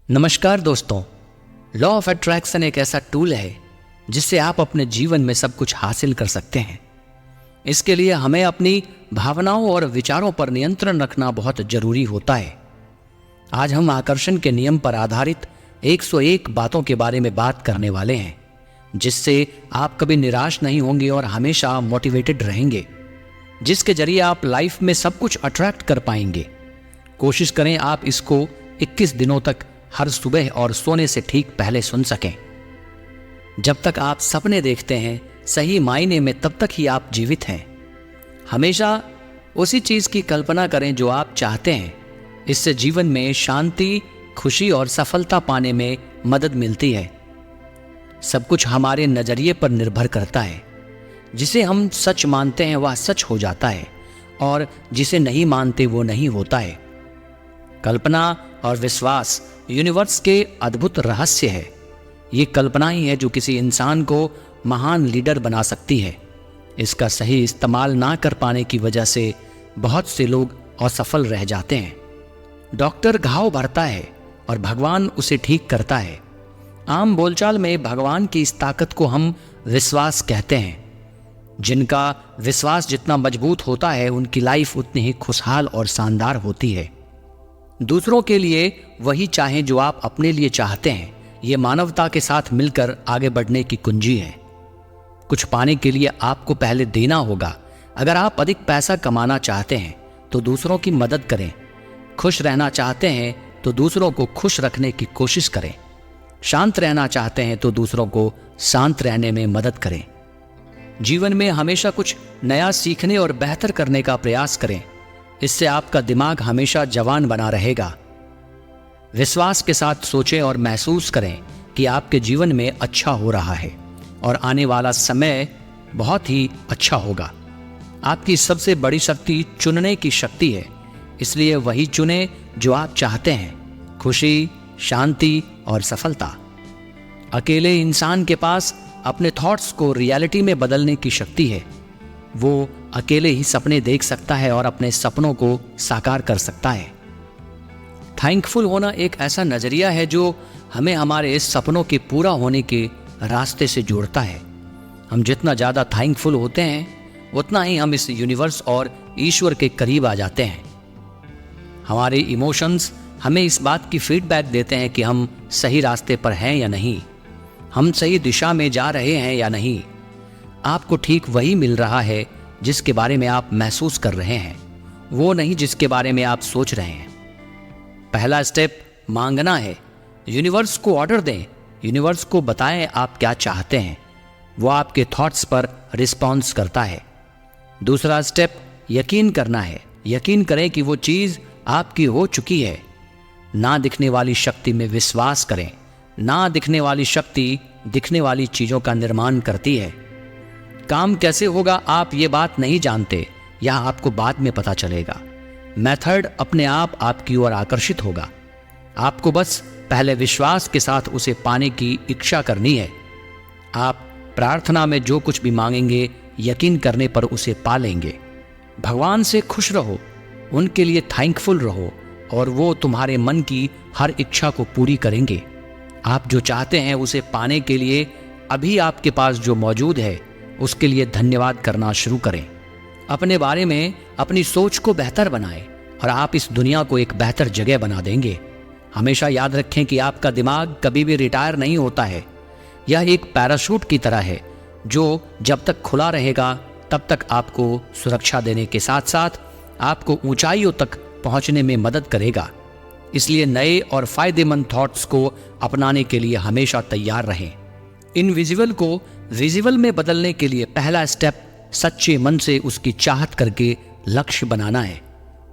नमस्कार दोस्तों। Law of attraction एक ऐसा टूल है जिससे आप अपने जीवन में सब कुछ हासिल कर सकते हैं। इसके लिए हमें अपनी भावनाओं और विचारों पर नियंत्रण रखना बहुत जरूरी होता है। आज हम आकर्षण के नियम पर आधारित 101 बातों के बारे में बात करने वाले हैं, जिससे आप कभी निराश नहीं होंगे और हमेशा मोटिवेटेड रहेंगे, जिसके जरिए आप लाइफ में सब कुछ अट्रैक्ट कर पाएंगे। कोशिश करें आप इसको 21 दिनों तक हर सुबह और सोने से ठीक पहले सुन सकें। जब तक आप सपने देखते हैं सही मायने में, तब तक ही आप जीवित हैं। हमेशा उसी चीज की कल्पना करें जो आप चाहते हैं। इससे जीवन में शांति, खुशी और सफलता पाने में मदद मिलती है। सब कुछ हमारे नजरिए पर निर्भर करता है। जिसे हम सच मानते हैं वह सच हो जाता है, और जिसे नहीं मानते वो नहीं होता है। कल्पना और विश्वास यूनिवर्स के अद्भुत रहस्य है। ये कल्पना ही है जो किसी इंसान को महान लीडर बना सकती है। इसका सही इस्तेमाल ना कर पाने की वजह से बहुत से लोग असफल रह जाते हैं। डॉक्टर घाव भरता है और भगवान उसे ठीक करता है। आम बोलचाल में भगवान की इस ताकत को हम विश्वास कहते हैं। जिनका विश्वास जितना मजबूत होता है, उनकी लाइफ उतनी ही खुशहाल और शानदार होती है। दूसरों के लिए वही चाहें जो आप अपने लिए चाहते हैं। ये मानवता के साथ मिलकर आगे बढ़ने की कुंजी है। कुछ पाने के लिए आपको पहले देना होगा। अगर आप अधिक पैसा कमाना चाहते हैं तो दूसरों की मदद करें। खुश रहना चाहते हैं तो दूसरों को खुश रखने की कोशिश करें। शांत रहना चाहते हैं तो दूसरों को शांत रहने में मदद करें। जीवन में हमेशा कुछ नया सीखने और बेहतर करने का प्रयास करें। इससे आपका दिमाग हमेशा जवान बना रहेगा। विश्वास के साथ सोचें और महसूस करें कि आपके जीवन में अच्छा हो रहा है और आने वाला समय बहुत ही अच्छा होगा। आपकी सबसे बड़ी शक्ति चुनने की शक्ति है, इसलिए वही चुनें जो आप चाहते हैं। खुशी, शांति और सफलता। अकेले इंसान के पास अपने थॉट्स को रियलिटी में बदलने की शक्ति है। वो अकेले ही सपने देख सकता है और अपने सपनों को साकार कर सकता है। थैंकफुल होना एक ऐसा नजरिया है जो हमें हमारे सपनों के पूरा होने के रास्ते से जोड़ता है। हम जितना ज़्यादा थैंकफुल होते हैं, उतना ही हम इस यूनिवर्स और ईश्वर के करीब आ जाते हैं। हमारे इमोशंस हमें इस बात की फीडबैक देते हैं कि हम सही रास्ते पर हैं या नहीं, हम सही दिशा में जा रहे हैं या नहीं। आपको ठीक वही मिल रहा है जिसके बारे में आप महसूस कर रहे हैं, वो नहीं जिसके बारे में आप सोच रहे हैं। पहला स्टेप मांगना है। यूनिवर्स को ऑर्डर दें। यूनिवर्स को बताएं आप क्या चाहते हैं। वो आपके थॉट्स पर रिस्पॉन्स करता है। दूसरा स्टेप यकीन करना है। यकीन करें कि वो चीज़ आपकी हो चुकी है। ना दिखने वाली शक्ति में विश्वास करें। ना दिखने वाली शक्ति दिखने वाली चीज़ों का निर्माण करती है। काम कैसे होगा आप ये बात नहीं जानते, यह आपको बाद में पता चलेगा। मेथड अपने आप आपकी ओर आकर्षित होगा। आपको बस पहले विश्वास के साथ उसे पाने की इच्छा करनी है। आप प्रार्थना में जो कुछ भी मांगेंगे, यकीन करने पर उसे पा लेंगे। भगवान से खुश रहो, उनके लिए थैंकफुल रहो, और वो तुम्हारे मन की हर इच्छा को पूरी करेंगे। आप जो चाहते हैं उसे पाने के लिए अभी आपके पास जो मौजूद है उसके लिए धन्यवाद करना शुरू करें। अपने बारे में अपनी सोच को बेहतर बनाएं और आप इस दुनिया को एक बेहतर जगह बना देंगे। हमेशा याद रखें कि आपका दिमाग कभी भी रिटायर नहीं होता है। यह एक पैराशूट की तरह है जो जब तक खुला रहेगा तब तक आपको सुरक्षा देने के साथ साथ आपको ऊंचाइयों तक पहुंचने में मदद करेगा। इसलिए नए और फायदेमंद थॉट्स को अपनाने के लिए हमेशा तैयार रहें। इनविजिबल को विजिबल में बदलने के लिए पहला स्टेप सच्चे मन से उसकी चाहत करके लक्ष्य बनाना है।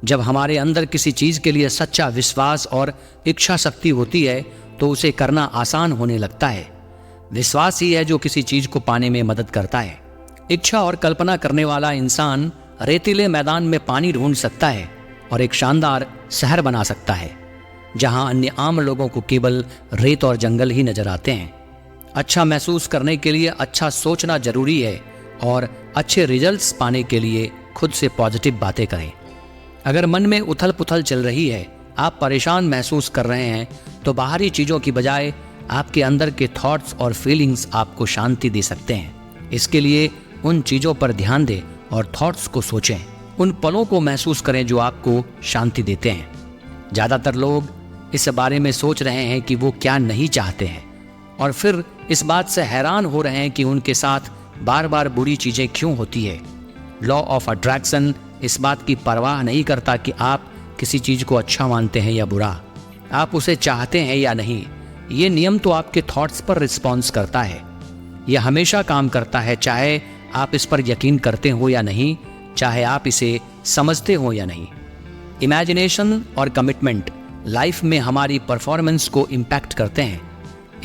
जब हमारे अंदर किसी चीज के लिए सच्चा विश्वास और इच्छा शक्ति होती है तो उसे करना आसान होने लगता है। विश्वास ही है जो किसी चीज को पाने में मदद करता है। इच्छा और कल्पना करने वाला इंसान रेतीले मैदान में पानी ढूंढ सकता है और एक शानदार शहर बना सकता है जहां अन्य आम लोगों को केवल रेत और जंगल ही नजर आते हैं। अच्छा महसूस करने के लिए अच्छा सोचना जरूरी है और अच्छे रिजल्ट्स पाने के लिए खुद से पॉजिटिव बातें करें। अगर मन में उथल पुथल चल रही है आप परेशान महसूस कर रहे हैं तो बाहरी चीज़ों की बजाय आपके अंदर के थॉट्स और फीलिंग्स आपको शांति दे सकते हैं। इसके लिए उन चीज़ों पर ध्यान दें और थॉट्स को सोचें। उन पलों को महसूस करें जो आपको शांति देते हैं। ज़्यादातर लोग इस बारे में सोच रहे हैं कि वो क्या नहीं चाहते हैं और फिर इस बात से हैरान हो रहे हैं कि उनके साथ बार बार बुरी चीज़ें क्यों होती है। लॉ ऑफ अट्रैक्शन इस बात की परवाह नहीं करता कि आप किसी चीज़ को अच्छा मानते हैं या बुरा, आप उसे चाहते हैं या नहीं। ये नियम तो आपके थॉट्स पर रिस्पॉन्स करता है। यह हमेशा काम करता है, चाहे आप इस पर यकीन करते हो या नहीं, चाहे आप इसे समझते हो या नहीं। इमेजिनेशन और कमिटमेंट लाइफ में हमारी परफॉर्मेंस को इम्पैक्ट करते हैं।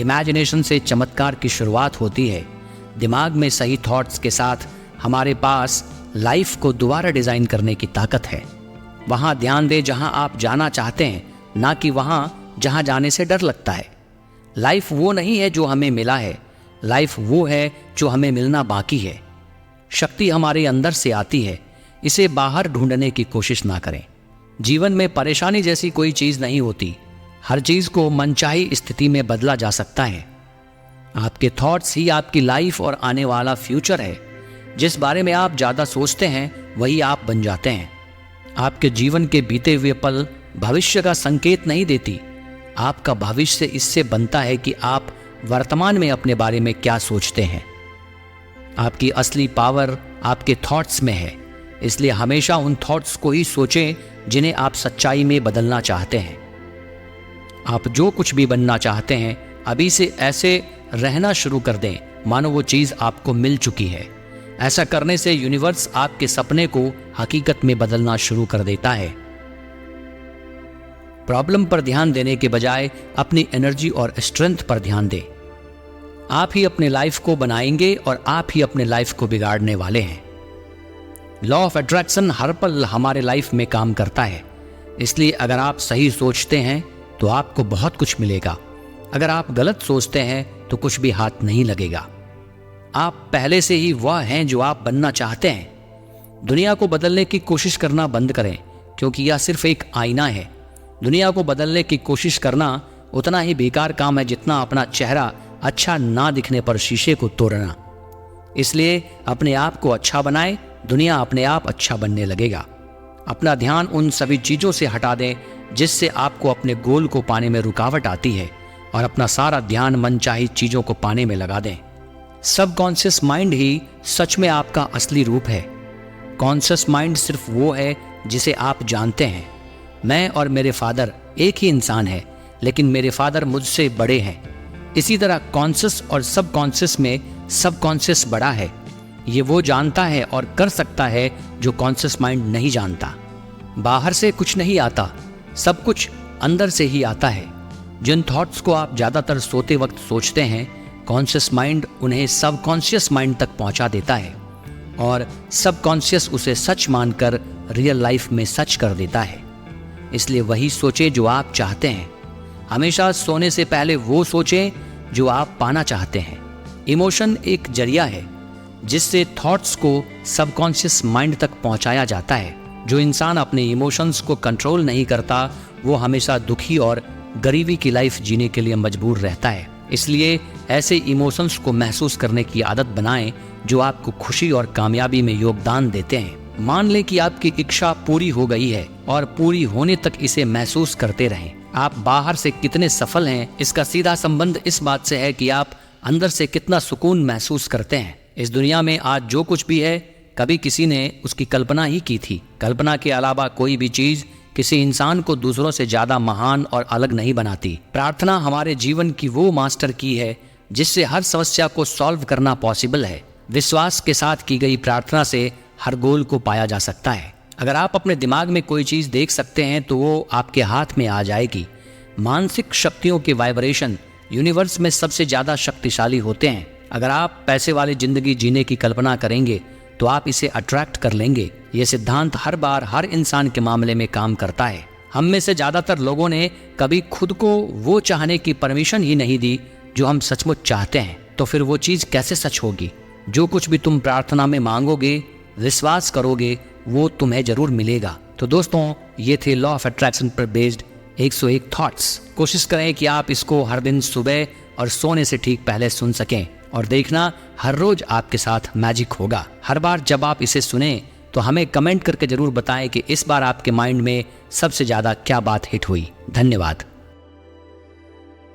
इमेजिनेशन से चमत्कार की शुरुआत होती है। दिमाग में सही थॉट्स के साथ हमारे पास लाइफ को दोबारा डिज़ाइन करने की ताकत है। वहाँ ध्यान दें जहाँ आप जाना चाहते हैं, ना कि वहाँ जहाँ जाने से डर लगता है। लाइफ वो नहीं है जो हमें मिला है, लाइफ वो है जो हमें मिलना बाकी है। शक्ति हमारे अंदर से आती है, इसे बाहर ढूंढने की कोशिश ना करें। जीवन में परेशानी जैसी कोई चीज़ नहीं होती। हर चीज़ को मनचाही स्थिति में बदला जा सकता है। आपके थॉट्स ही आपकी लाइफ और आने वाला फ्यूचर है। जिस बारे में आप ज़्यादा सोचते हैं वही आप बन जाते हैं। आपके जीवन के बीते हुए पल भविष्य का संकेत नहीं देती। आपका भविष्य इससे बनता है कि आप वर्तमान में अपने बारे में क्या सोचते हैं। आपकी असली पावर आपके थॉट्स में है, इसलिए हमेशा उन थॉट्स को ही सोचें जिन्हें आप सच्चाई में बदलना चाहते हैं। आप जो कुछ भी बनना चाहते हैं अभी से ऐसे रहना शुरू कर दें मानो वो चीज़ आपको मिल चुकी है। ऐसा करने से यूनिवर्स आपके सपने को हकीकत में बदलना शुरू कर देता है। प्रॉब्लम पर ध्यान देने के बजाय अपनी एनर्जी और स्ट्रेंथ पर ध्यान दें। आप ही अपने लाइफ को बनाएंगे और आप ही अपने लाइफ को बिगाड़ने वाले हैं। लॉ ऑफ अट्रैक्शन हर पल हमारे लाइफ में काम करता है, इसलिए अगर आप सही सोचते हैं तो आपको बहुत कुछ मिलेगा। अगर आप गलत सोचते हैं तो कुछ भी हाथ नहीं लगेगा। आप पहले से ही वह हैं जो आप बनना चाहते हैं। दुनिया को बदलने की कोशिश करना बंद करें, क्योंकि यह सिर्फ एक आईना है। दुनिया को बदलने की कोशिश करना उतना ही बेकार काम है जितना अपना चेहरा अच्छा ना दिखने पर शीशे को तोड़ना। इसलिए अपने आप को अच्छा बनाएं, दुनिया अपने आप अच्छा बनने लगेगा। अपना ध्यान उन सभी चीज़ों से हटा दें जिससे आपको अपने गोल को पाने में रुकावट आती है, और अपना सारा ध्यान मनचाही चीज़ों को पाने में लगा दें। सबकॉन्शियस माइंड ही सच में आपका असली रूप है। कॉन्शियस माइंड सिर्फ वो है जिसे आप जानते हैं। मैं और मेरे फादर एक ही इंसान है, लेकिन मेरे फादर मुझसे बड़े हैं। इसी तरह कॉन्शियस और सबकॉन्शियस में सबकॉन्शियस बड़ा है। ये वो जानता है और कर सकता है जो कॉन्शियस माइंड नहीं जानता। बाहर से कुछ नहीं आता, सब कुछ अंदर से ही आता है। जिन थॉट्स को आप ज़्यादातर सोते वक्त सोचते हैं, कॉन्शियस माइंड उन्हें सबकॉन्शियस माइंड तक पहुंचा देता है, और सबकॉन्शियस उसे सच मानकर रियल लाइफ में सच कर देता है। इसलिए वही सोचें जो आप चाहते हैं। हमेशा सोने से पहले वो सोचें जो आप पाना चाहते हैं। इमोशन एक जरिया है जिससे थॉट्स को सबकॉन्शियस माइंड तक पहुंचाया जाता है। जो इंसान अपने इमोशंस को कंट्रोल नहीं करता वो हमेशा दुखी और गरीबी की लाइफ जीने के लिए मजबूर रहता है। इसलिए ऐसे इमोशंस को महसूस करने की आदत बनाएं जो आपको खुशी और कामयाबी में योगदान देते हैं। मान लें कि आपकी इच्छा पूरी हो गई है और पूरी होने तक इसे महसूस करते रहें। आप बाहर से कितने सफल हैं इसका सीधा संबंध इस बात से है कि आप अंदर से कितना सुकून महसूस करते हैं। इस दुनिया में आज जो कुछ भी है कभी किसी ने उसकी कल्पना ही की थी। कल्पना के अलावा कोई भी चीज किसी इंसान को दूसरों से ज्यादा महान और अलग नहीं बनाती। प्रार्थना हमारे जीवन की वो मास्टर की है जिससे हर समस्या को सॉल्व करना पॉसिबल है। विश्वास के साथ की गई प्रार्थना से हर गोल को पाया जा सकता है। अगर आप अपने दिमाग में कोई चीज देख सकते हैं तो वो आपके हाथ में आ जाएगी। मानसिक शक्तियों के वाइब्रेशन यूनिवर्स में सबसे ज्यादा शक्तिशाली होते हैं। अगर आप पैसे वाली जिंदगी जीने की कल्पना करेंगे तो आप इसे अट्रैक्ट कर लेंगे। ये सिद्धांत हर बार हर इंसान के मामले में काम करता है। हम में से ज्यादातर लोगों ने कभी खुद को वो चाहने की परमिशन ही नहीं दी जो हम सचमुच चाहते हैं। तो फिर वो चीज कैसे सच होगी? जो कुछ भी तुम प्रार्थना में मांगोगे, विश्वास करोगे, वो तुम्हें जरूर मिलेगा। तो दोस्तों, ये थे लॉ ऑफ अट्रैक्शन पर बेस्ड 101 थॉट्स। कोशिश करें कि आप इसको हर दिन सुबह और सोने से ठीक पहले सुन सकें और देखना हर रोज आपके साथ मैजिक होगा। हर बार जब आप इसे सुने तो हमें कमेंट करके जरूर बताएं कि इस बार आपके माइंड में सबसे ज्यादा क्या बात हिट हुई। धन्यवाद।